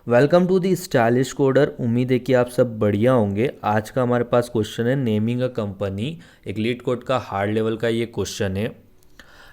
Welcome to the stylish coder. उम्मीद है कि आप सब बढ़िया होंगे। आज का हमारे पास क्वेश्चन है नेमिंग अ कंपनी। एक लीड कोड का हार्ड लेवल का ये क्वेश्चन है।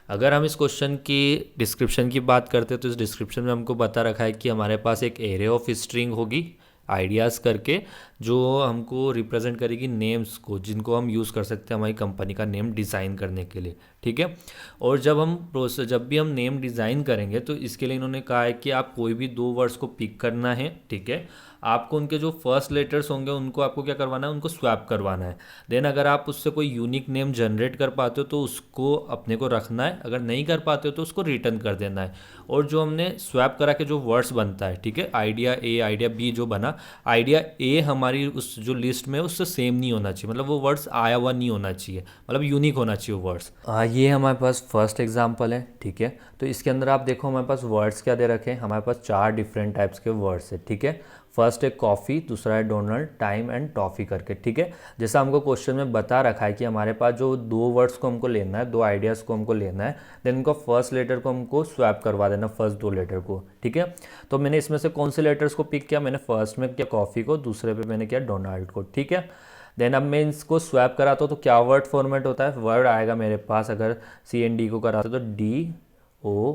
अगर हम इस क्वेश्चन की डिस्क्रिप्शन की बात करते हैं तो इस डिस्क्रिप्शन में हमको बता रखा है कि हमारे पास एक एरे ऑफ स्ट्रिंग होगी आइडियाज़ करके, जो हमको रिप्रेजेंट करेगी नेम्स को, जिनको हम यूज़ कर सकते हैं हमारी कंपनी का नेम डिज़ाइन करने के लिए। ठीक है। और जब भी हम नेम डिज़ाइन करेंगे तो इसके लिए इन्होंने कहा है कि आप कोई भी दो वर्ड्स को पिक करना है। ठीक है। आपको उनके जो फर्स्ट लेटर्स होंगे उनको आपको क्या करवाना है, उनको स्वैप करवाना है। देन अगर आप उससे कोई यूनिक नेम जनरेट कर पाते हो तो उसको अपने को रखना है, अगर नहीं कर पाते हो तो उसको रिटर्न कर देना है। और जो हमने स्वैप करा के जो वर्ड्स बनता है, ठीक है, आइडिया ए आइडिया बी जो बना, आइडिया ए हमारी उस जो लिस्ट में उससे सेम नहीं होना चाहिए, मतलब वो वर्ड्स आया हुआ नहीं होना चाहिए, मतलब यूनिक होना चाहिए वर्ड्स। ये हमारे पास फर्स्ट एग्जांपल है। ठीक है। तो इसके अंदर आप देखो हमारे पास वर्ड्स क्या दे रखे हैं। हमारे पास चार डिफरेंट टाइप्स के वर्ड्स है। ठीक है। फर्स्ट है कॉफ़ी, दूसरा है डोनल्ड, टाइम एंड टॉफ़ी करके। ठीक है। जैसा हमको क्वेश्चन में बता रखा है कि हमारे पास जो दो वर्ड्स को हमको लेना है, दो आइडियाज़ को हमको लेना है, देन उनका फर्स्ट लेटर को हमको स्वैप करवा देना, फर्स्ट दो लेटर को। ठीक है। तो मैंने इसमें से कौन से लेटर्स को पिक किया, मैंने फर्स्ट में किया कॉफ़ी को, दूसरे पे मैंने किया डोनाल्ड को। ठीक है। देन अब मैं इसको स्वैप कराता हूँ तो क्या वर्ड फॉर्मेट होता है, वर्ड आएगा मेरे पास, अगर सी एन डी को कराता तो D O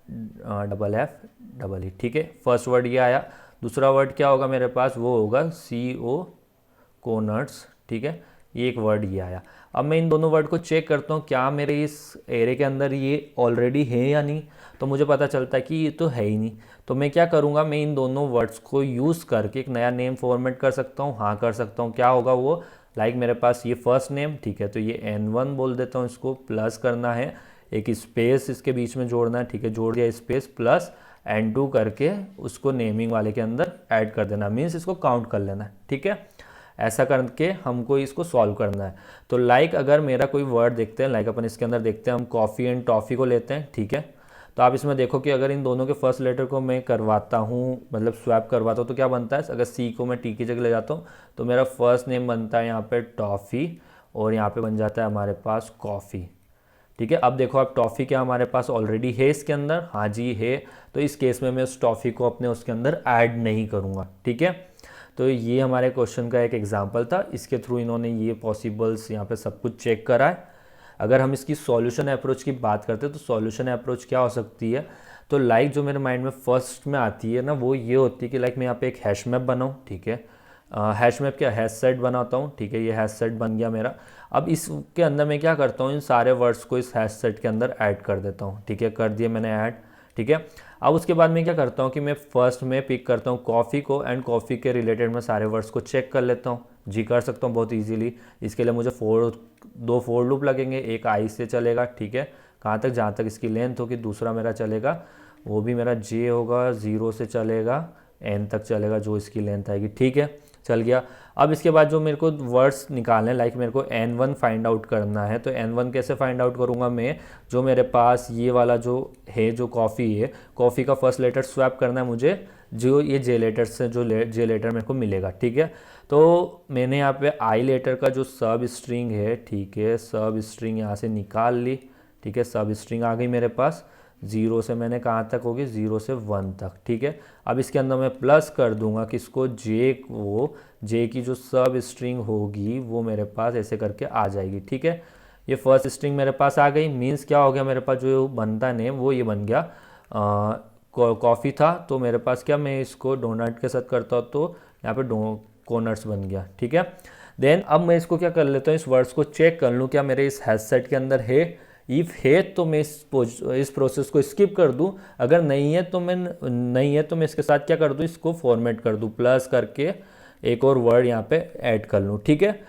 double F double E. ठीक है। फर्स्ट वर्ड ये आया। दूसरा वर्ड क्या होगा मेरे पास, वो होगा सी ओ कोनट्स। ठीक है। ये एक वर्ड ये आया। अब मैं इन दोनों वर्ड को चेक करता हूँ क्या मेरे इस एरे के अंदर ये ऑलरेडी है या नहीं। तो मुझे पता चलता है कि ये तो है ही नहीं। तो मैं क्या करूँगा, मैं इन दोनों वर्ड्स को यूज़ करके एक नया नेम फॉर्मेट कर सकता हूँ। हाँ कर सकता हूँ। क्या होगा वो, लाइक मेरे पास ये फर्स्ट नेम, ठीक है, तो ये N1 बोल देता हूँ, इसको प्लस करना है, एक स्पेस इसके बीच में जोड़ना है। ठीक है। जोड़ दिया स्पेस, प्लस N2 करके उसको नेमिंग वाले के अंदर ऐड कर देना, मीन्स इसको काउंट कर लेना है। ठीक है। ऐसा करके हमको इसको सॉल्व करना है। तो लाइक अगर मेरा कोई वर्ड देखते हैं, लाइक अपन इसके अंदर देखते हैं, हम कॉफ़ी एंड टॉफ़ी को लेते हैं। ठीक है। तो आप इसमें देखो कि अगर इन दोनों के फर्स्ट लेटर को मैं करवाता हूँ, मतलब स्वैप करवाता हूँ, तो क्या बनता है, अगर सी को मैं टी की जगह ले जाता हूँ तो मेरा फर्स्ट नेम बनता है यहाँ पे टॉफ़ी, और यहाँ पे बन जाता है हमारे पास कॉफ़ी। ठीक है। अब देखो आप टॉफ़ी क्या हमारे पास ऑलरेडी है इसके अंदर, हाँ जी है। तो इस केस में मैं उस टॉफ़ी को अपने उसके अंदर ऐड नहीं करूँगा। ठीक है। तो ये हमारे क्वेश्चन का एक एग्जांपल था। इसके थ्रू इन्होंने ये पॉसिबल्स यहाँ पे सब कुछ चेक करा है। अगर हम इसकी सॉल्यूशन अप्रोच की बात करते हैं तो सॉल्यूशन अप्रोच क्या हो सकती है, तो लाइक जो मेरे माइंड में फर्स्ट में आती है ना, वो ये होती है कि लाइक मैं यहाँ पे एक हैश मैप बनाऊँ। ठीक है। हैश मैप क्या, हैश सेट बनाता हूँ। ठीक है। ये हैश सेट बन गया मेरा। अब इसके अंदर मैं क्या करता हूँ, इन सारे वर्ड्स को इस हैश सेट के अंदर ऐड कर देता हूँ। ठीक है। कर दिया मैंने ऐड। ठीक है। अब उसके बाद मैं क्या करता हूँ कि मैं फर्स्ट में पिक करता हूँ कॉफ़ी को, एंड कॉफ़ी के रिलेटेड मैं सारे वर्ड्स को चेक कर लेता हूँ। जी कर सकता हूँ बहुत इजीली। इसके लिए मुझे दो फोर लूप लगेंगे। एक आई से चलेगा, ठीक है, कहाँ तक, जहाँ तक इसकी लेंथ होगी। दूसरा मेरा चलेगा, वो भी मेरा जे होगा, 0 से चलेगा एन तक चलेगा, जो इसकी लेंथ आएगी। ठीक है। चल गया। अब इसके बाद जो मेरे को वर्ड्स निकालने, लाइक मेरे को N1 फाइंड आउट करना है, तो N1 कैसे फाइंड आउट करूँगा मैं, जो मेरे पास ये वाला जो है, जो कॉफ़ी है, कॉफ़ी का फर्स्ट लेटर स्वैप करना है मुझे, जो ये जे लेटर से जो जे लेटर मेरे को मिलेगा। ठीक है। तो मैंने यहाँ पे आई लेटर का जो सब स्ट्रिंग है, ठीक है, सब स्ट्रिंग यहाँ से निकाल ली। ठीक है। सब स्ट्रिंग आ गई मेरे पास। 0 से मैंने कहाँ तक होगी, 0 से 1 तक। ठीक है। अब इसके अंदर मैं प्लस कर दूंगा किसको, जे को, जे की जो सब स्ट्रिंग होगी वो मेरे पास ऐसे करके आ जाएगी। ठीक है। ये फर्स्ट स्ट्रिंग मेरे पास आ गई, मीन्स क्या हो गया, मेरे पास जो बनता नेम वो ये बन गया, कॉफ़ी था, तो मेरे पास क्या, मैं इसको डोनट के साथ करता हूँ तो यहाँ पे कोनट्स बन गया। ठीक है। देन अब मैं इसको क्या कर लेता हूँ, इस वर्ड्स को चेक कर लूँ क्या मेरे इस हैश सेट के अंदर है। इफ़ है तो मैं इस प्रोसेस को स्किप कर दूं, अगर नहीं है तो मैं इसके साथ क्या कर दूं, इसको फॉर्मेट कर दूं, प्लस करके एक और वर्ड यहाँ पे ऐड कर लूँ। ठीक है।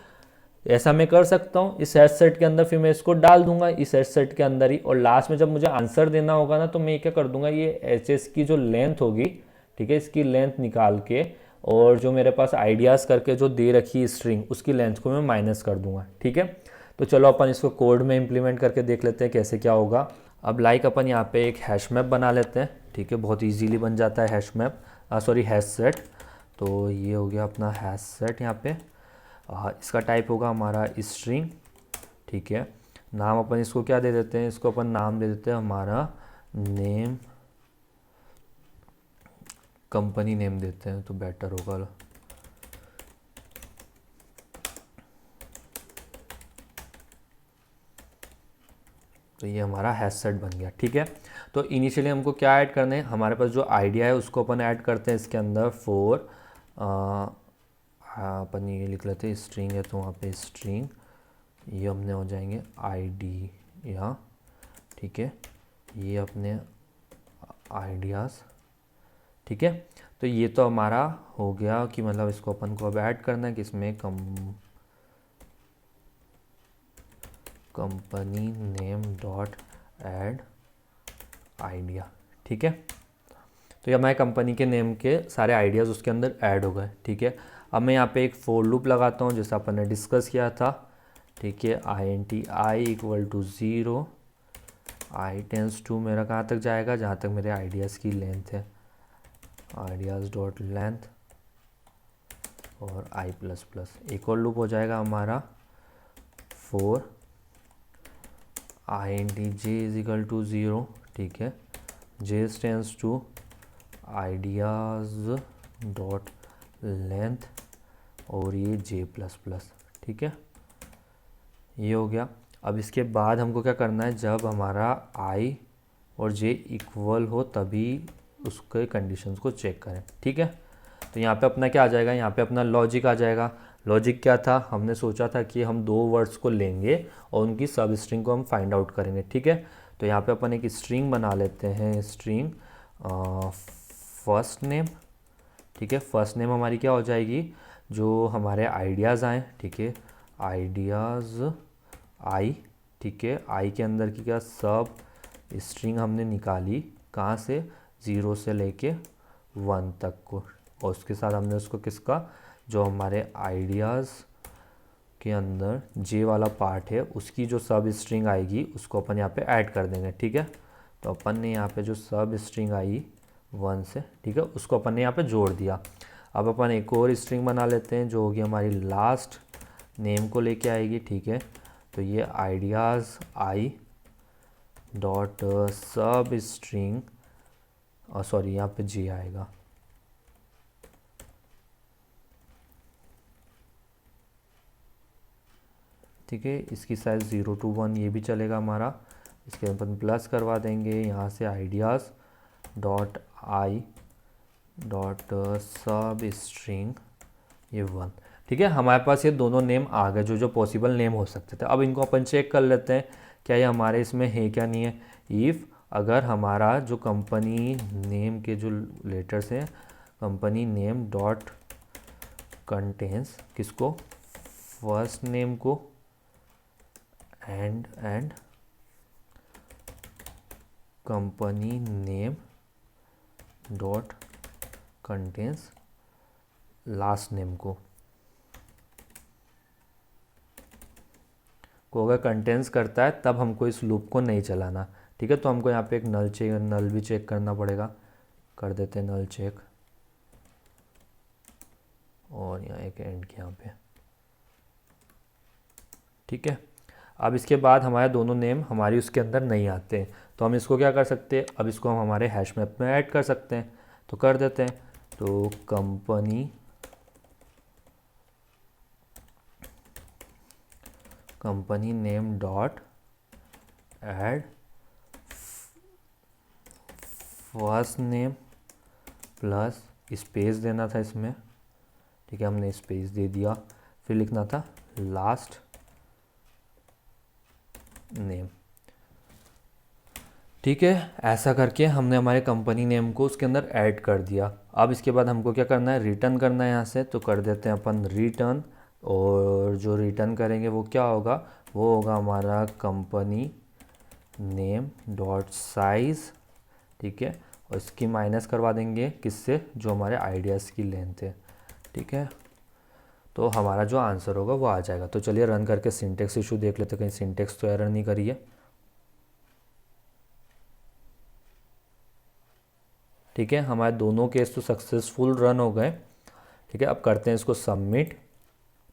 ऐसा मैं कर सकता हूँ इस हैश सेट के अंदर, फिर मैं इसको डाल दूंगा इस हैश सेट के अंदर ही, और लास्ट में जब मुझे आंसर देना होगा ना, तो मैं क्या कर दूंगा, ये एच एस की जो लेंथ होगी, ठीक है, इसकी लेंथ निकाल के, और जो मेरे पास आइडियाज़ करके जो दे रखी स्ट्रिंग, उसकी लेंथ को मैं माइनस कर दूंगा। ठीक है। तो चलो अपन इसको कोड में इम्प्लीमेंट करके देख लेते हैं कैसे क्या होगा। अब लाइक अपन यहाँ पे एक हैश मैप बना लेते हैं। ठीक है। बहुत इजीली बन जाता है hash map, sorry hash set. तो ये हो गया अपना हैश सेट यहाँ पे। इसका टाइप होगा हमारा स्ट्रिंग। ठीक है। नाम अपन इसको क्या दे देते हैं, इसको अपन नाम दे देते हैं हमारा नेम कंपनी नेम देते हैं तो बेटर होगा। तो ये हमारा हैश सेट बन गया। ठीक है, तो इनिशियली हमको क्या ऐड करना है, हमारे पास जो आइडिया है उसको अपन ऐड करते हैं इसके अंदर फॉर अपन ये लिख लेते हैं स्ट्रिंग है तो वहाँ पे स्ट्रिंग ये अपने हो जाएंगे आइडिया। ठीक है, ये अपने आइडियाज़। ठीक है, तो ये तो हमारा हो गया कि मतलब इसको अपन को अब ऐड करना है किसमें, company name dot add idea. ठीक है, तो ये हमारे कंपनी के नेम के सारे आइडियाज़ उसके अंदर ऐड हो गए। ठीक है, अब मैं यहाँ पे एक फोर लूप लगाता हूँ जैसा अपन ने डिस्कस किया था। ठीक है, I equal to 0, I tends to मेरा कहाँ तक जाएगा, जहाँ तक मेरे आइडियाज़ की लेंथ है, आइडियाज़ डॉट लेंथ और आई प्लस प्लस। एक और लूप हो जाएगा हमारा for I N T J is equal to 0। ठीक है, J stands to ideas dot length और ये जे प्लस प्लस। ठीक है, ये हो गया। अब इसके बाद हमको क्या करना है, जब हमारा आई और जे इक्वल हो तभी उसके कंडीशंस को चेक करें। ठीक है, तो यहाँ पे अपना क्या आ जाएगा, यहाँ पे अपना लॉजिक आ जाएगा। लॉजिक क्या था, हमने सोचा था कि हम दो वर्ड्स को लेंगे और उनकी सब स्ट्रिंग को हम फाइंड आउट करेंगे। ठीक है, तो यहाँ पे अपन एक स्ट्रिंग बना लेते हैं, स्ट्रिंग फर्स्ट नेम। ठीक है, फर्स्ट नेम हमारी क्या हो जाएगी, जो हमारे आइडियाज़ आए। ठीक है, आइडियाज़ आई। ठीक है, आई के अंदर की क्या सब स्ट्रिंग हमने निकाली, कहाँ से, 0 से लेके 1 तक को, और उसके साथ हमने उसको किसका, जो हमारे आइडियाज़ के अंदर जे वाला पार्ट है उसकी जो सब स्ट्रिंग आएगी उसको अपन यहाँ पे ऐड कर देंगे। ठीक है, तो अपन ने यहाँ पे जो सब स्ट्रिंग आई 1 से, ठीक है, उसको अपन ने यहाँ पे जोड़ दिया। अब अपन एक और स्ट्रिंग बना लेते हैं जो होगी हमारी लास्ट नेम को लेके आएगी। ठीक है, तो ये आइडियाज़ आई डॉट सब स्ट्रिंग, सॉरी यहाँ पे जे आएगा। ठीक है, इसकी साइज़ 0 to 1 ये भी चलेगा हमारा, इसके अपन प्लस करवा देंगे यहाँ से आइडियाज़ डॉट आई डॉट सब स्ट्रिंग ये 1। ठीक है, हमारे पास ये दोनों नेम आ गए जो जो पॉसिबल नेम हो सकते थे। अब इनको अपन चेक कर लेते हैं क्या ये हमारे इसमें है क्या नहीं है। इफ़ अगर हमारा जो कंपनी नेम के जो लेटर्स हैं, कंपनी नेम डॉट कंटेंस किसको, फर्स्ट नेम को and company name dot contains last name को अगर कंटेंस करता है तब हमको इस लूप को नहीं चलाना। ठीक है, तो हमको यहाँ पे एक नल भी चेक करना पड़ेगा, कर देते हैं नल चेक, और यहाँ एक एंड यहाँ पे। ठीक है, अब इसके बाद हमारे दोनों नेम हमारी उसके अंदर नहीं आते हैं, तो हम इसको क्या कर सकते हैं, अब इसको हम हमारे हैश मैप में ऐड कर सकते हैं। तो कर देते हैं, तो company name dot add first name plus space देना था इसमें। ठीक है, हमने स्पेस दे दिया, फिर लिखना था लास्ट नेम। ठीक है, ऐसा करके हमने हमारे कंपनी नेम को उसके अंदर ऐड कर दिया। अब इसके बाद हमको क्या करना है, रिटर्न करना है यहाँ से, तो कर देते हैं अपन रिटर्न, और जो रिटर्न करेंगे वो क्या होगा, वो होगा हमारा कंपनी नेम डॉट साइज़। ठीक है, और इसकी माइनस करवा देंगे किससे, जो हमारे आइडियाज़ की लेंथ है। ठीक है, तो हमारा जो आंसर होगा वो आ जाएगा। तो चलिए रन करके सिंटेक्स इशू देख लेते, कहीं सिंटेक्स तो एरर नहीं करी है। ठीक है, हमारे दोनों केस तो सक्सेसफुल रन हो गए। ठीक है, अब करते हैं इसको सबमिट।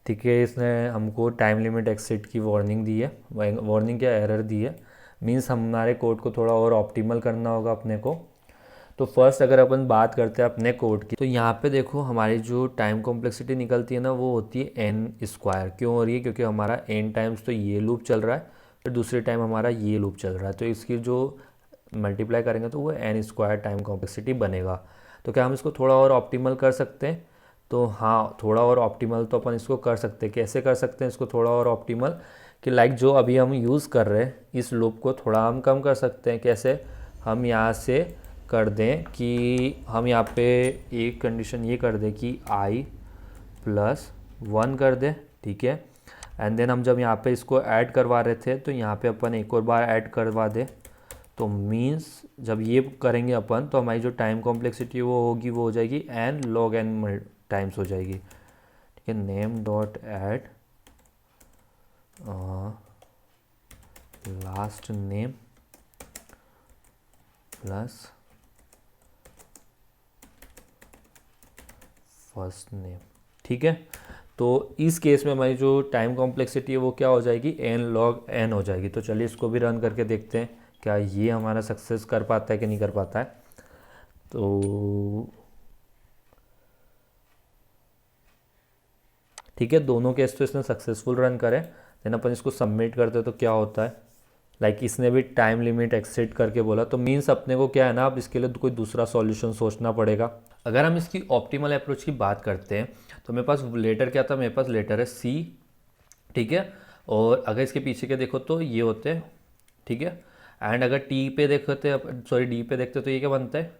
ठीक है, इसने हमको टाइम लिमिट एक्सीड की वार्निंग दी है, वार्निंग क्या एरर दी है, मीन्स हमारे कोड को थोड़ा और ऑप्टिमल करना होगा अपने को। तो फर्स्ट अगर अपन बात करते हैं अपने कोड की, तो यहाँ पे देखो हमारी जो टाइम कॉम्प्लेक्सिटी निकलती है ना वो होती है एन स्क्वायर। क्यों हो रही है? क्योंकि हमारा एन टाइम्स तो ये लूप चल रहा है, फिर दूसरे टाइम हमारा ये लूप चल रहा है, तो इसकी जो मल्टीप्लाई करेंगे तो वो एन स्क्वायर टाइम कॉम्प्लेक्सिटी बनेगा। तो क्या हम इसको थोड़ा और ऑप्टिमल कर सकते हैं? तो हाँ, थोड़ा और ऑप्टिमल तो अपन इसको कर सकते हैं। कैसे कर सकते हैं इसको थोड़ा और ऑप्टिमल? कि लाइक जो अभी हम यूज़ कर रहे हैं इस लूप को थोड़ा हम कम कर सकते हैं। कैसे? हम यहाँ से कर दें कि हम यहाँ पे एक कंडीशन ये कर दें कि i+1 कर दें, ठीक है। एंड देन हम जब यहाँ पे इसको ऐड करवा रहे थे तो यहाँ पे अपन एक और बार ऐड करवा दें, तो मीन्स जब ये करेंगे अपन तो हमारी जो टाइम कॉम्प्लेक्सिटी वो होगी, वो हो जाएगी n log n टाइम्स हो जाएगी, ठीक है। Name dot add last name plus first name, ठीक है। तो इस केस में हमारी जो टाइम कॉम्प्लेक्सिटी है वो क्या हो जाएगी? n log n हो जाएगी। तो चलिए इसको भी रन करके देखते हैं क्या ये हमारा सक्सेस कर पाता है कि नहीं कर पाता है। तो ठीक है, दोनों केस तो इसने सक्सेसफुल रन करे। देन अपन इसको सबमिट करते तो क्या होता है? लाइक इसने भी टाइम लिमिट एक्सीड करके बोला, तो मीन्स अपने को क्या है ना, अब इसके लिए कोई दूसरा सॉल्यूशन सोचना पड़ेगा। अगर हम इसकी ऑप्टिमल अप्रोच की बात करते हैं तो मेरे पास लेटर क्या था? मेरे पास लेटर है सी, ठीक है। और अगर इसके पीछे के देखो तो ये होते हैं, ठीक है। एंड अगर टी पे देखते, सॉरी डी पे देखते तो ये क्या बनता है?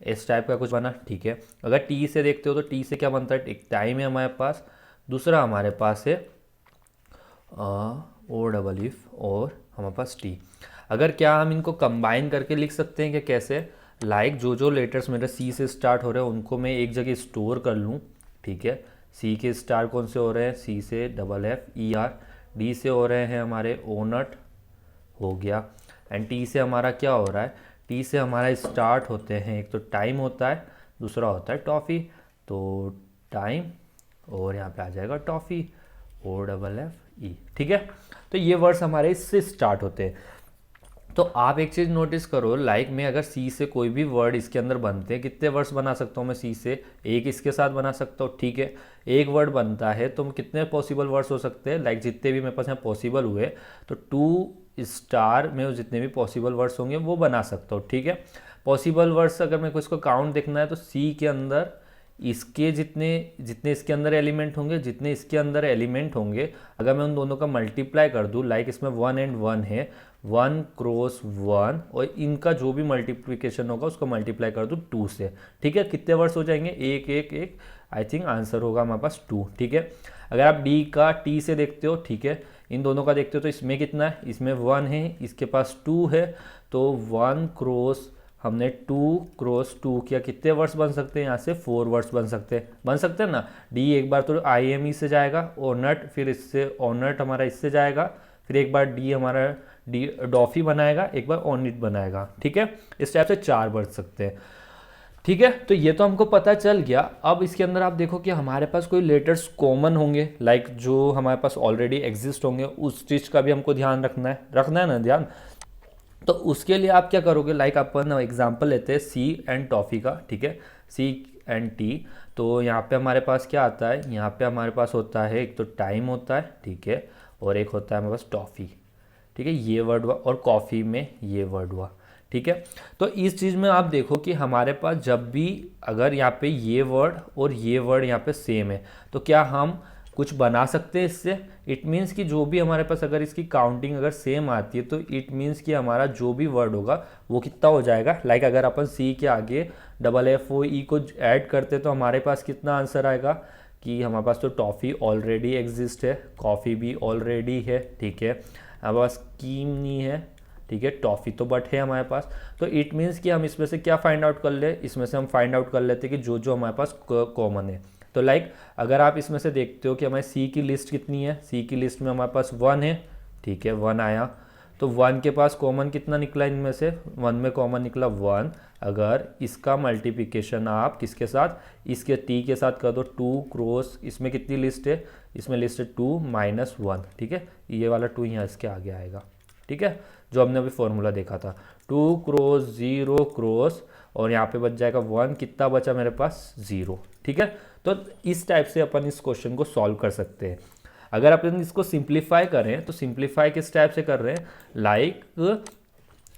इस टाइप का कुछ बना, ठीक है। अगर टी से देखते हो तो टी से क्या बनता है? एक टाइम है हमारे पास, दूसरा हमारे पास है ओ डबल इफ और हमारे पास टी। अगर क्या हम इनको कंबाइन करके लिख सकते हैं कि कैसे? लाइक जो लेटर्स मेरे सी से स्टार्ट हो रहे हैं उनको मैं एक जगह स्टोर कर लूँ, ठीक है। सी के स्टार कौन से हो रहे हैं? सी से double F E R, D से हो रहे हैं हमारे ओ नट, हो गया। एंड टी से हमारा क्या हो रहा है? टी से हमारा स्टार्ट होते हैं, एक तो टाइम होता है, दूसरा होता है टॉफ़ी। तो टाइम और यहाँ पे आ जाएगा toffee, O double F E, ठीक है। तो ये वर्ड्स हमारे इससे स्टार्ट होते हैं। तो आप एक चीज़ नोटिस करो, लाइक मैं अगर सी से कोई भी वर्ड इसके अंदर बनते हैं, कितने वर्ड्स बना सकता हूँ मैं सी से? एक इसके साथ बना सकता हूँ, ठीक है। एक वर्ड बनता है तो कितने पॉसिबल वर्ड्स हो सकते हैं? लाइक जितने भी मेरे पास यहाँ पॉसिबल हुए तो 2 स्टार में जितने भी पॉसिबल वर्ड्स होंगे वो बना सकता हूँ, ठीक है। पॉसिबल वर्ड्स अगर मेरे को इसको काउंट देखना है तो सी के अंदर इसके जितने जितने इसके अंदर एलिमेंट होंगे, जितने इसके अंदर एलिमेंट होंगे, अगर मैं उन दोनों का मल्टीप्लाई कर दूँ, लाइक इसमें 1 एंड 1 है, 1 क्रॉस 1, और इनका जो भी मल्टीप्लिकेशन होगा उसको मल्टीप्लाई कर दूँ 2 से, ठीक है। कितने वर्ड्स हो जाएंगे? एक एक एक, आई थिंक आंसर होगा हमारे पास 2, ठीक है। अगर आप डी का टी से देखते हो, ठीक है, इन दोनों का देखते हो तो इसमें कितना है? इसमें 1 है, इसके पास 2 है, तो 1 क्रॉस हमने 2 क्रॉस 2 किया, कितने वर्ड्स बन सकते हैं? यहाँ से 4 वर्ड्स बन सकते हैं ना। डी एक बार तो आई एम ई से जाएगा, ओनट, फिर इससे ओनट हमारा इससे जाएगा, फिर एक बार डी हमारा डी डॉफी बनाएगा, एक बार ऑनिट बनाएगा, ठीक है। इस टाइप से 4 बन सकते हैं, ठीक है। तो ये तो हमको पता चल गया। अब इसके अंदर आप देखो कि हमारे पास कोई लेटर्स कॉमन होंगे, लाइक जो हमारे पास ऑलरेडी एग्जिस्ट होंगे, उस चीज़ का भी हमको ध्यान रखना है ना ध्यान। तो उसके लिए आप क्या करोगे? लाइक अपन एग्जांपल लेते हैं सी एंड टॉफ़ी का, ठीक है, सी एंड टी। तो यहाँ पे हमारे पास क्या आता है? यहाँ पे हमारे पास होता है एक तो टाइम होता है, ठीक है, और एक होता है हमारे पास टॉफ़ी, ठीक है, ये वर्ड हुआ, और कॉफ़ी में ये वर्ड हुआ, ठीक है। तो इस चीज़ में आप देखो कि हमारे पास जब भी अगर यहाँ पे ये वर्ड और ये वर्ड यहाँ पे सेम है तो क्या हम कुछ बना सकते हैं इससे? इट मीन्स कि जो भी हमारे पास अगर इसकी काउंटिंग अगर सेम आती है तो इट मीन्स कि हमारा जो भी वर्ड होगा वो कितना हो जाएगा? लाइक अगर अपन सी के आगे डबल एफ ओ ई को ऐड करते तो हमारे पास कितना आंसर आएगा? कि हमारे पास तो टॉफ़ी ऑलरेडी एग्जिस्ट है, कॉफ़ी भी ऑलरेडी है, ठीक है, हमारे पास कीम नहीं है, ठीक है, टॉफ़ी तो बट है हमारे पास। तो इट मीन्स कि हम इसमें से क्या फाइंड आउट कर ले? इसमें से हम फाइंड आउट कर लेते हैं कि जो जो हमारे पास कॉमन है। तो लाइक अगर आप इसमें से देखते हो कि हमारे सी की लिस्ट कितनी है, सी की लिस्ट में हमारे पास 1 है, ठीक है, 1 आया, तो 1 के पास कॉमन कितना निकला? इनमें से 1 में कॉमन निकला 1। अगर इसका मल्टीप्लिकेशन आप किसके साथ? इसके टी के साथ कर दो, 2 क्रॉस, इसमें कितनी लिस्ट है? इसमें लिस्ट है 2 माइनस 1, ठीक है, ये वाला 2 यहाँ इसके आगे आएगा, ठीक है, जो हमने अभी फॉर्मूला देखा था, 2 क्रॉस 0 क्रॉस, और यहाँ पे बच जाएगा 1, कितना बचा मेरे पास 0। ठीक है, तो इस टाइप से अपन इस क्वेश्चन को सॉल्व कर सकते हैं। अगर अपन इसको सिंप्लीफाई करें तो सिंप्लीफाई किस टाइप से कर रहे हैं, लाइक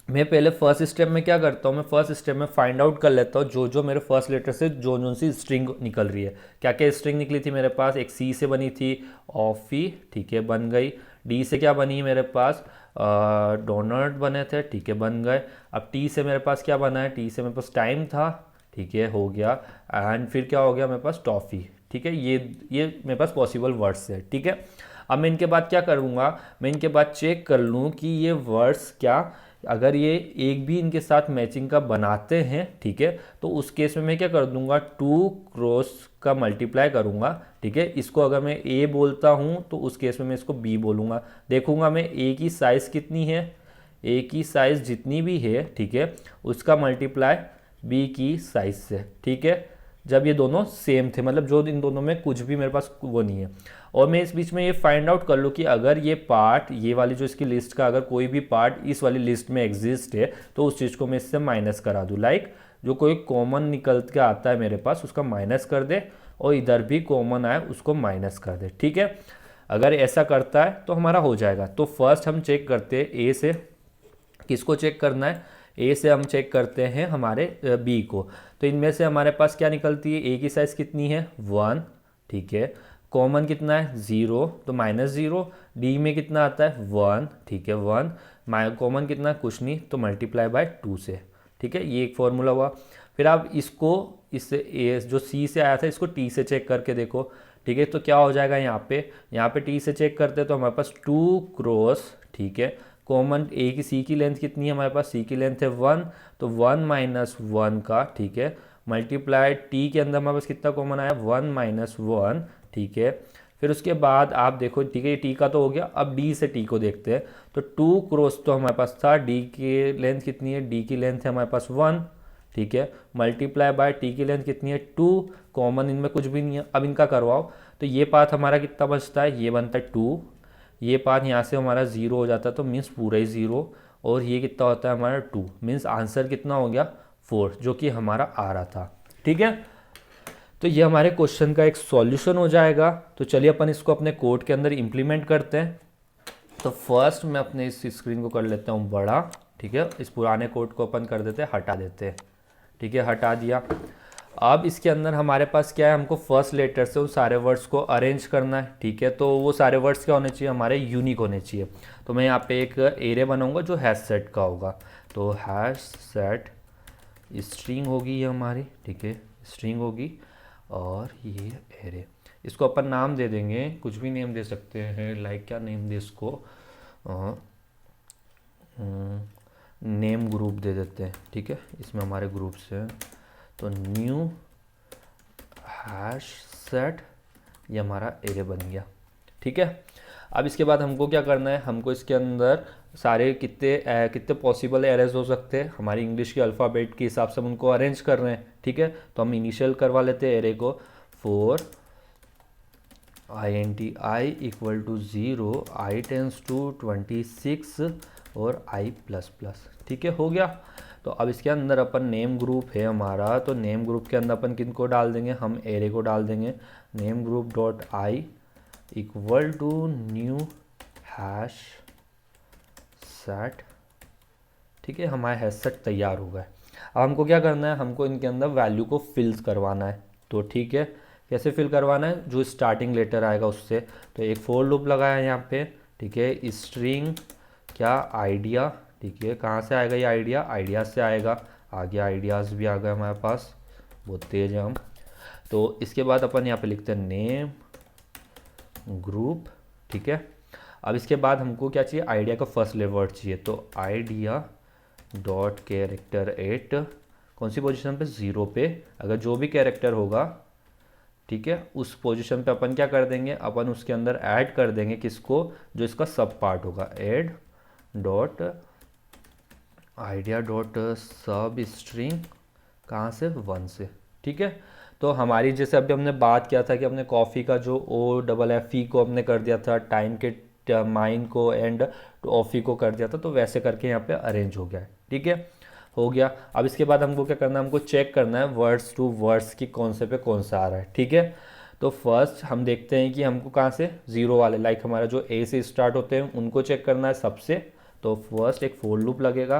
मैं पहले फर्स्ट स्टेप में क्या करता हूँ, मैं फर्स्ट स्टेप में फाइंड आउट कर लेता हूँ जो मेरे फर्स्ट लेटर से जो सी स्ट्रिंग निकल रही है। क्या क्या स्ट्रिंग निकली थी मेरे पास, एक सी से बनी थी ऑफी, ठीक है बन गई। डी से क्या बनी मेरे पास, डोनट बने थे, ठीक है बन गए। अब टी से मेरे पास क्या बना है, टी से मेरे पास टाइम था, ठीक है हो गया। एंड फिर क्या हो गया मेरे पास, टॉफ़ी। ठीक है, ये मेरे पास पॉसिबल वर्ड्स है। ठीक है, अब मैं इनके बाद क्या करूँगा, मैं इनके बाद चेक कर लूँ कि ये वर्ड्स क्या, अगर ये एक भी इनके साथ मैचिंग का बनाते हैं, ठीक है, तो उस केस में मैं क्या कर दूंगा, 2 क्रॉस का मल्टीप्लाई करूंगा। ठीक है, इसको अगर मैं ए बोलता हूँ तो उस केस में मैं इसको बी बोलूँगा। देखूंगा मैं ए की साइज़ कितनी है, ए की साइज़ जितनी भी है, ठीक है, उसका मल्टीप्लाई बी की साइज़ से। ठीक है, जब ये दोनों सेम थे, मतलब जो इन दोनों में कुछ भी मेरे पास वो नहीं है। और मैं इस बीच में ये फाइंड आउट कर लूँ कि अगर ये पार्ट, ये वाली जो इसकी लिस्ट का अगर कोई भी पार्ट इस वाली लिस्ट में एग्जिस्ट है तो उस चीज़ को मैं इससे माइनस करा दूँ। लाइक जो कोई कॉमन निकल के आता है मेरे पास उसका माइनस कर दे, और इधर भी कॉमन आए उसको माइनस कर दे। ठीक है, अगर ऐसा करता है तो हमारा हो जाएगा। तो फर्स्ट हम चेक करते हैं ए से, किसको चेक करना है, ए से हम चेक करते हैं हमारे बी को। तो इनमें से हमारे पास क्या निकलती है, ए की साइज़ कितनी है 1, ठीक है, कॉमन कितना है 0 तो -0, डी में कितना आता है 1, ठीक है 1, कॉमन कितना कुछ नहीं तो मल्टीप्लाई बाय 2 से। ठीक है, ये एक फॉर्मूला हुआ। फिर आप इसको इससे ए जो सी से आया था इसको टी से चेक करके देखो। ठीक है, तो क्या हो जाएगा यहाँ पे टी से चेक करते हैं तो हमारे पास 2 क्रॉस, ठीक है, कॉमन ए की सी की लेंथ कितनी है हमारे पास, सी की लेंथ है 1, तो 1 - 1 का, ठीक है, मल्टीप्लाई टी के अंदर हमारे पास कितना कॉमन आया 1 - 1, ठीक है। फिर उसके बाद आप देखो, ठीक है, टी का तो हो गया। अब डी से टी को देखते हैं तो 2 क्रॉस तो हमारे पास था, डी की लेंथ कितनी है, डी की लेंथ है हमारे पास 1, ठीक है, मल्टीप्लाई बाय टी की लेंथ कितनी है 2, कॉमन इनमें कुछ भी नहीं है। अब इनका करवाओ तो ये पाथ हमारा कितना बचता है, ये बनता है 2, ये पाथ यहाँ से हमारा 0 हो जाता है तो मीन्स पूरा ही 0, और ये कितना होता है हमारा 2, मीन्स आंसर कितना हो गया 4, जो कि हमारा आ रहा था। ठीक है, तो ये हमारे क्वेश्चन का एक सॉल्यूशन हो जाएगा। तो चलिए अपन इसको अपने कोड के अंदर इम्प्लीमेंट करते हैं। तो फर्स्ट मैं अपने इस स्क्रीन को कर लेता हूँ बड़ा, ठीक है, इस पुराने कोड को अपन कर देते हैं, हटा देते हैं। ठीक है, हटा दिया। अब इसके अंदर हमारे पास क्या है, हमको फर्स्ट लेटर से उन सारे वर्ड्स को अरेंज करना है। ठीक है, तो वो सारे वर्ड्स क्या होने चाहिए, हमारे यूनिक होने चाहिए। तो मैं यहाँ पे एक एरे बनाऊंगा जो हैश सेट का होगा। तो हैश सेट स्ट्रिंग होगी ये हमारी, ठीक है, स्ट्रिंग होगी, और ये एरे, इसको अपन नाम दे देंगे, कुछ भी नेम दे सकते हैं। लाइक क्या नेम दे इसको, नेम ग्रुप दे देते हैं। ठीक है, इसमें हमारे ग्रुप्स हैं, तो न्यू हैश सेट, ये हमारा एरे बन गया। ठीक है, अब इसके बाद हमको क्या करना है, हमको इसके अंदर सारे कितने पॉसिबल एरेज हो सकते हैं, हमारी इंग्लिश के अल्फ़ाबेट के हिसाब से हम उनको अरेंज कर रहे हैं। ठीक है, तो हम इनिशियल करवा लेते हैं एरे को, 4 INTI = 0, I टेंस टू 26 और I++। ठीक है, हो गया। तो अब इसके अंदर अपन नेम ग्रुप है हमारा, तो नेम ग्रुप के अंदर अपन किनको डाल देंगे, हम एरे को डाल देंगे। Name group dot I = new hash set. ठीक है, हमारा हैश सेट तैयार हो गया। अब हमको क्या करना है, हमको इनके अंदर वैल्यू को फिल करवाना है। तो ठीक है, कैसे फिल करवाना है, जो स्टार्टिंग लेटर आएगा उससे। तो एक फॉर लूप लगाया है यहाँ पे, ठीक है, स्ट्रिंग क्या आइडिया, ठीक है, कहाँ से आएगा ये आइडिया, आइडिया से आएगा। आगे आइडियाज़ भी आ गए हमारे पास, बहुत तेज है हम। तो इसके बाद अपन यहाँ पे लिखते हैं नेम ग्रुप। ठीक है, अब इसके बाद हमको क्या चाहिए, आइडिया का फर्स्ट वर्ड चाहिए। तो आइडिया डॉट कैरेक्टर 8, कौन सी पोजीशन पे, 0 पे। अगर जो भी कैरेक्टर होगा, ठीक है, उस पोजीशन पे अपन क्या कर देंगे, अपन उसके अंदर ऐड कर देंगे किसको, जो इसका सब पार्ट होगा, ऐड डॉट आइडिया डॉट सब स्ट्रिंग, कहाँ से 1 से। ठीक है, तो हमारी जैसे अभी हमने बात किया था कि हमने कॉफ़ी का जो OFFE को हमने कर दिया था, टाइम के माइन को एंड ऑफी को कर दिया था, तो वैसे करके यहाँ पे अरेंज हो गया है। ठीक है, हो गया। अब इसके बाद हमको क्या करना है, हमको चेक करना है वर्ड्स टू वर्ड्स की कौन से पे कौन सा आ रहा है, ठीक है। तो फर्स्ट हम देखते हैं कि हमको कहाँ से, जीरो वाले, लाइक हमारा जो ए से स्टार्ट होते हैं उनको चेक करना है सबसे। तो फर्स्ट एक फोर लूप लगेगा।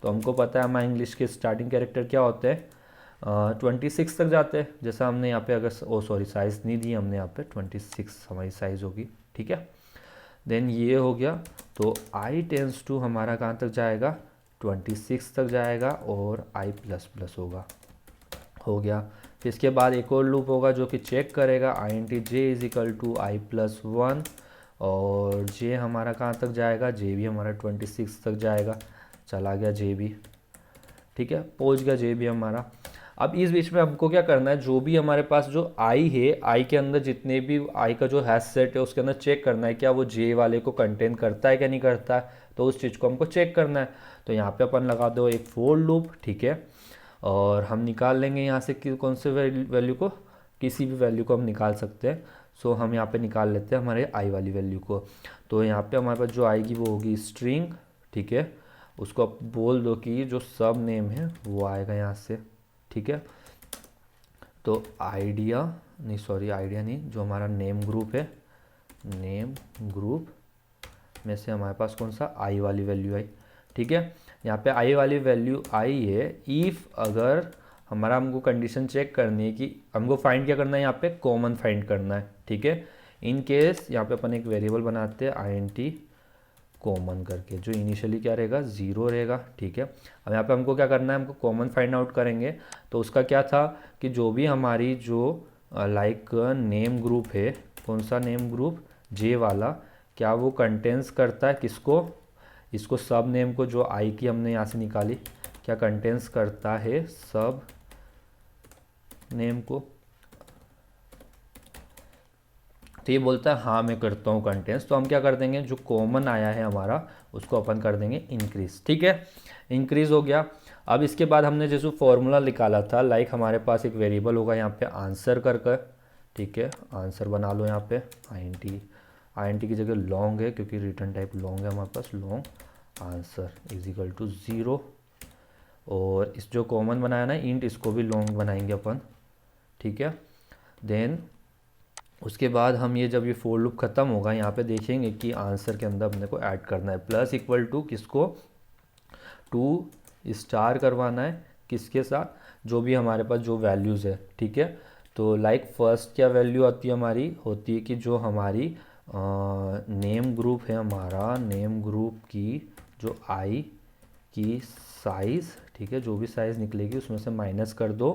तो हमको पता है हमारे इंग्लिश के स्टार्टिंग कैरेक्टर क्या होते हैं, 26 तक जाते हैं। जैसा हमने यहाँ पे अगर सॉरी साइज़ नहीं दी हमने, यहाँ पे 26 हमारी साइज़ होगी, ठीक है। देन ये हो गया। तो आई टेंस टू हमारा कहाँ तक जाएगा, 26 तक जाएगा और आई प्लस प्लस होगा, हो गया। फिर इसके बाद एक और लूप होगा जो कि चेक करेगा I N T J is equal to I plus one, और जे हमारा कहाँ तक जाएगा, जे भी हमारा 26 तक जाएगा, चला गया जे भी, ठीक है, पहुँच गया जे भी हमारा। अब इस बीच में हमको क्या करना है, जो भी हमारे पास जो आई है, आई के अंदर जितने भी आई का जो हैश सेट है उसके अंदर चेक करना है क्या वो जे वाले को कंटेन करता है क्या नहीं करता है, तो उस चीज़ को हमको चेक करना है। तो यहाँ पे अपन लगा दो एक फोर लूप, ठीक है, और हम निकाल लेंगे यहाँ से कि कौन से वैल्यू को, किसी भी वैल्यू को हम निकाल सकते हैं। सो हम यहाँ पे निकाल लेते हैं हमारे आई वाली वैल्यू को। तो यहाँ पे हमारे पास जो आएगी वो होगी स्ट्रिंग, ठीक है, उसको आप बोल दो कि जो सब नेम है वो आएगा यहाँ से, ठीक है। तो आइडिया नहीं, सॉरी आइडिया नहीं, जो हमारा नेम ग्रुप है, नेम ग्रुप में से हमारे पास कौन सा, आई वाली वैल्यू आई, ठीक है। यहाँ पे आई वाली वैल्यू आई है। इफ़ अगर हमारा हमको कंडीशन चेक करनी है कि हमको फाइंड क्या करना है, यहाँ पे कॉमन फाइंड करना है, ठीक है। इन केस यहाँ पे अपन एक वेरिएबल बनाते हैं आई एन टी कॉमन करके, जो इनिशियली क्या रहेगा, ज़ीरो रहेगा, ठीक है। अब यहाँ पे हमको क्या करना है, हमको कॉमन फाइंड आउट करेंगे। तो उसका क्या था कि जो भी हमारी जो लाइक नेम ग्रुप है, कौन सा नेम ग्रुप, जे वाला, क्या वो कंटेंस करता है किसको, इसको सब नेम को, जो आई की हमने यहाँ से निकाली, क्या कंटेंस करता है सब नेम को। तो ये बोलता है हाँ मैं करता हूँ कंटेंस। तो हम क्या कर देंगे, जो कॉमन आया है हमारा उसको अपन कर देंगे इंक्रीज, ठीक है, इंक्रीज हो गया। अब इसके बाद हमने जैसे फॉर्मूला निकाला था, लाइक हमारे पास एक वेरिएबल होगा यहाँ पे आंसर कर, ठीक है, आंसर बना लो यहाँ पे आई एन टी की जगह लॉन्ग है क्योंकि रिटर्न टाइप लॉन्ग है हमारे पास, long answer is equal to 0। और इस जो कॉमन बनाया ना इंट, इसको भी लॉन्ग बनाएंगे अपन, ठीक है। देन उसके बाद हम ये जब ये फोर लूप ख़त्म होगा, यहाँ पे देखेंगे कि आंसर के अंदर अपने को ऐड करना है प्लस इक्वल टू किसको, 2 स्टार करवाना है किसके साथ, जो भी हमारे पास जो वैल्यूज़ है, ठीक है। तो लाइक फर्स्ट क्या वैल्यू आती है हमारी, होती है कि जो हमारी नेम ग्रुप है, हमारा नेम ग्रुप की जो आई की साइज़, ठीक है, जो भी साइज़ निकलेगी उसमें से माइनस कर दो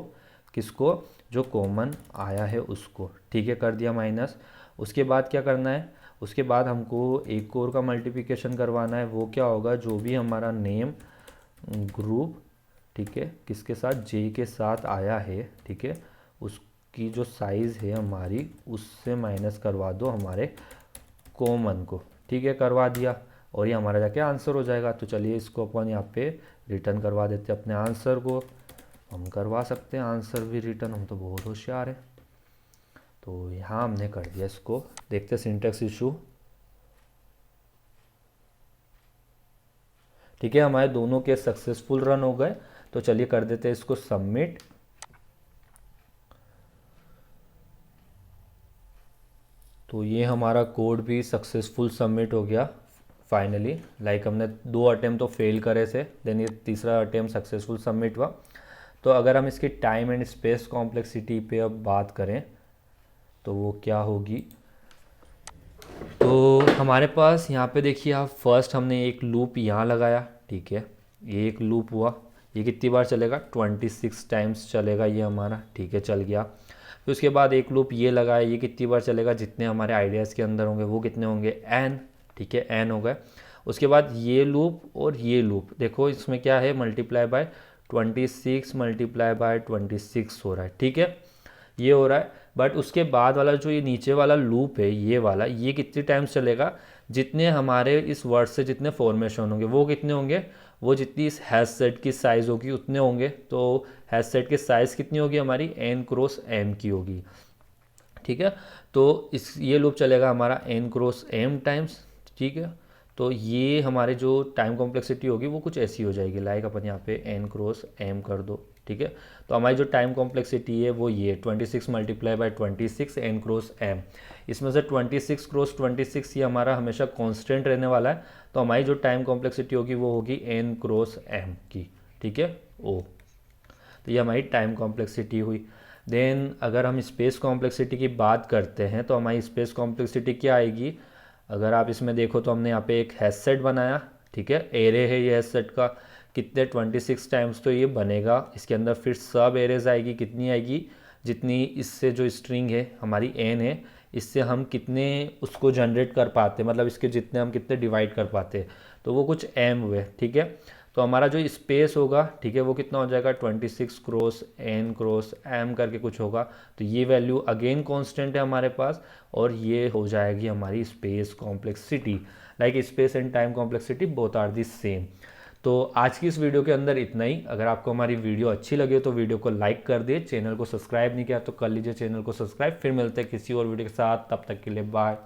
किसको, जो कॉमन आया है उसको, ठीक है, कर दिया माइनस। उसके बाद क्या करना है, उसके बाद हमको एक और का मल्टीप्लिकेशन करवाना है। वो क्या होगा, जो भी हमारा नेम ग्रुप, ठीक है, किसके साथ, जे के साथ आया है, ठीक है, उसकी जो साइज़ है हमारी उससे माइनस करवा दो हमारे कॉमन को, ठीक है, करवा दिया, और ये हमारा जाके आंसर हो जाएगा। तो चलिए इसको अपन यहाँ पे रिटर्न करवा देते हैं अपने आंसर को। हम करवा सकते हैं आंसर भी रिटर्न, हम तो बहुत होशियार है। तो यहाँ हमने कर दिया इसको, देखते सिंटैक्स इशू, ठीक है, हमारे दोनों केस सक्सेसफुल रन हो गए। तो चलिए कर देते हैं इसको सबमिट। तो ये हमारा कोड भी सक्सेसफुल सबमिट हो गया फाइनली। लाइक हमने 2 अटेम्प्ट तो फेल करे थे, देन ये तीसरा अटेम्प्ट सक्सेसफुल सबमिट हुआ। तो अगर हम इसकी टाइम एंड स्पेस कॉम्प्लेक्सिटी पे अब बात करें तो वो क्या होगी, तो हमारे पास यहाँ पे देखिए आप, फर्स्ट हमने एक लूप यहाँ लगाया, ठीक है, ये एक लूप हुआ, ये कितनी बार चलेगा, 26 टाइम्स चलेगा ये हमारा, ठीक है, चल गया। फिर उसके बाद एक लूप ये लगाया, ये कितनी बार चलेगा, जितने हमारे आइडियाज़ के अंदर होंगे वो कितने होंगे, n, ठीक है, n हो गए। उसके बाद ये लूप और ये लूप, देखो इसमें क्या है, मल्टीप्लाई बाय 26 मल्टीप्लाई बाय 26 हो रहा है, ठीक है, ये हो रहा है। बट उसके बाद वाला जो ये नीचे वाला लूप है, ये वाला, ये कितने टाइम्स चलेगा, जितने हमारे इस वर्ड से जितने फॉर्मेशन होंगे वो कितने होंगे, वो जितनी इस हैश सेट की साइज़ होगी उतने होंगे। तो हैश सेट की साइज़ कितनी होगी हमारी, n क्रॉस m की होगी, ठीक है। तो इस ये लूप चलेगा हमारा n क्रॉस m टाइम्स, ठीक है। तो ये हमारे जो टाइम कॉम्प्लेक्सिटी होगी वो कुछ ऐसी हो जाएगी, लाइक अपन यहाँ पे n क्रॉस m कर दो, ठीक है। तो हमारी जो टाइम कॉम्प्लेक्सिटी है वो ये 26 multiply by 26 n cross m। इसमें से 26 क्रॉस 26 ये हमारा हमेशा कांस्टेंट रहने वाला है, तो हमारी जो टाइम कॉम्प्लेक्सिटी होगी वो होगी n क्रॉस m की, ठीक है ओ। तो ये हमारी टाइम कॉम्प्लेक्सिटी हुई। देन अगर हम स्पेस कॉम्प्लेक्सिटी की बात करते हैं तो हमारी स्पेस कॉम्प्लेक्सिटी क्या आएगी, अगर आप इसमें देखो तो हमने यहाँ पे एक हैश सेट बनाया, ठीक है, एरे है ये हैश सेट का, कितने 26 टाइम्स तो ये बनेगा, इसके अंदर फिर सब एरेज आएगी, कितनी आएगी, जितनी इससे जो स्ट्रिंग है हमारी n है, इससे हम कितने उसको जनरेट कर पाते, मतलब इसके जितने हम कितने डिवाइड कर पाते, तो वो कुछ m हुए, ठीक है। तो हमारा जो स्पेस होगा, ठीक है, वो कितना हो जाएगा 26 क्रॉस n क्रॉस m करके कुछ होगा। तो ये वैल्यू अगेन कांस्टेंट है हमारे पास, और ये हो जाएगी हमारी space complexity. Like space and time complexity both are the same. तो आज की इस वीडियो के अंदर इतना ही। अगर आपको हमारी वीडियो अच्छी लगे तो वीडियो को लाइक कर दिए, चैनल को सब्सक्राइब नहीं किया तो कर लीजिए चैनल को सब्सक्राइब। फिर मिलते हैं किसी और वीडियो के साथ, तब तक के लिए बाय।